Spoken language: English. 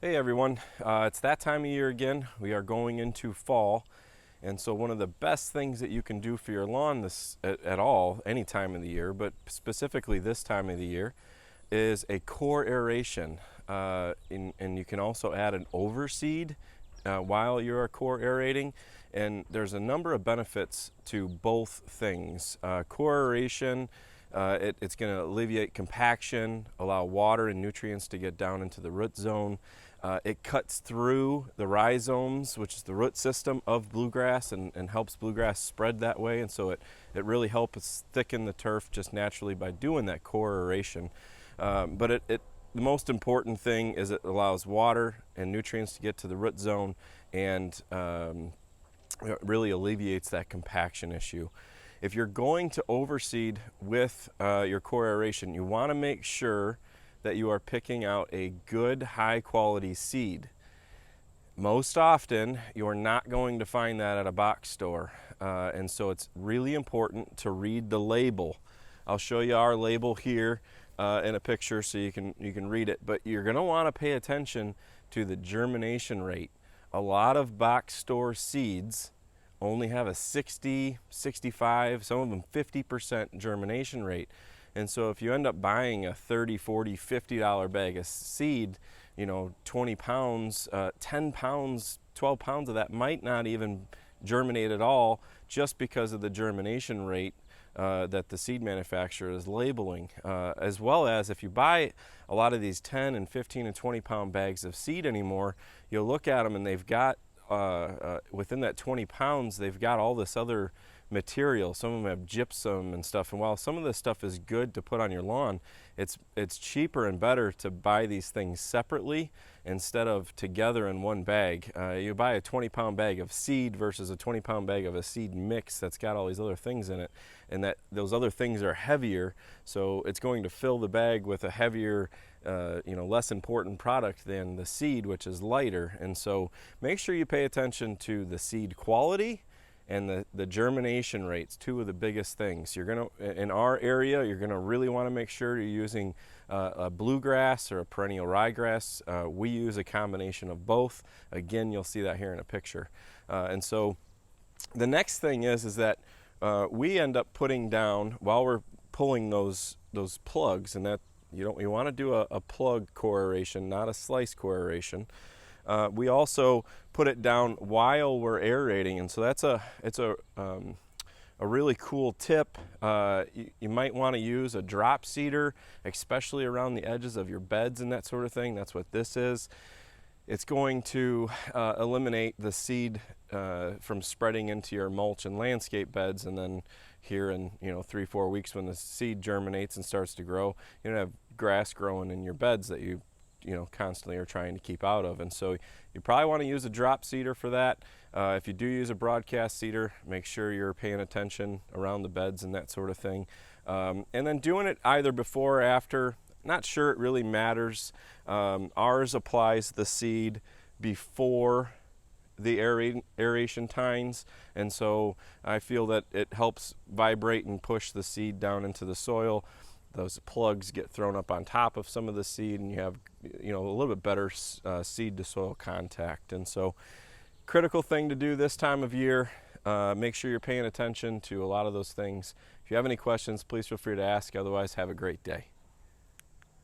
Hey everyone, it's that time of year again. We are going into fall, and so one of the best things that you can do for your lawn at all, any time of the year, but specifically this time of the year, is a core aeration. And you can also add an overseed while you're core aerating, and there's a number of benefits to both things. Core aeration, it's going to alleviate compaction, allow water and nutrients to get down into the root zone. It cuts through the rhizomes, which is the root system of bluegrass, and helps bluegrass spread that way. And so it really helps thicken the turf just naturally by doing that core aeration. But the most important thing is it allows water and nutrients to get to the root zone, and it really alleviates that compaction issue. If you're going to overseed with your core aeration, you want to make sure that you are picking out a good high quality seed. Most often you're not going to find that at a box store, and so it's really important to read the label. I'll show you our label here in a picture so you can read it, but you're going to want to pay attention to the germination rate. A lot of box store seeds only have a 60, 65, some of them 50% germination rate. And so if you end up buying a $30, $40, $50 bag of seed, 20 pounds, 10 pounds, 12 pounds of that might not even germinate at all, just because of the germination rate that the seed manufacturer is labeling. As well as if you buy a lot of these 10 and 15 and 20 pound bags of seed anymore, you'll look at them and they've got, within that 20 pounds, they've got all this other material. Some of them have gypsum and stuff, and while some of this stuff is good to put on your lawn, it's cheaper and better to buy these things separately instead of together in one bag. You buy a 20-pound bag of seed versus a 20-pound bag of a seed mix that's got all these other things in it, and that those other things are heavier, so it's going to fill the bag with a heavier less important product than the seed, which is lighter. And so make sure you pay attention to the seed quality and the germination rates, two of the biggest things. In our area, you're gonna really wanna make sure you're using a bluegrass or a perennial ryegrass. We use a combination of both. Again, you'll see that here in a picture. And so the next thing is that we end up putting down, while we're pulling those plugs, and that you want to do a plug core aeration, not a slice core aeration. We also put it down while we're aerating, and so it's a really cool tip. You might want to use a drop seeder, especially around the edges of your beds and that sort of thing. That's what this is. It's going to eliminate the seed from spreading into your mulch and landscape beds, and then here in 3-4 weeks, when the seed germinates and starts to grow, you don't have grass growing in your beds that you constantly are trying to keep out of. And so you probably want to use a drop seeder for that. If you do use a broadcast seeder, make sure you're paying attention around the beds and that sort of thing. And then doing it either before or after, not sure it really matters. Ours applies the seed before the aeration tines, and so I feel that it helps vibrate and push the seed down into the soil. Those plugs get thrown up on top of some of the seed, and you have a little bit better seed to soil contact. And so critical thing to do this time of year. Make sure you're paying attention to a lot of those things. If you have any questions, please feel free to ask. Otherwise, have a great day.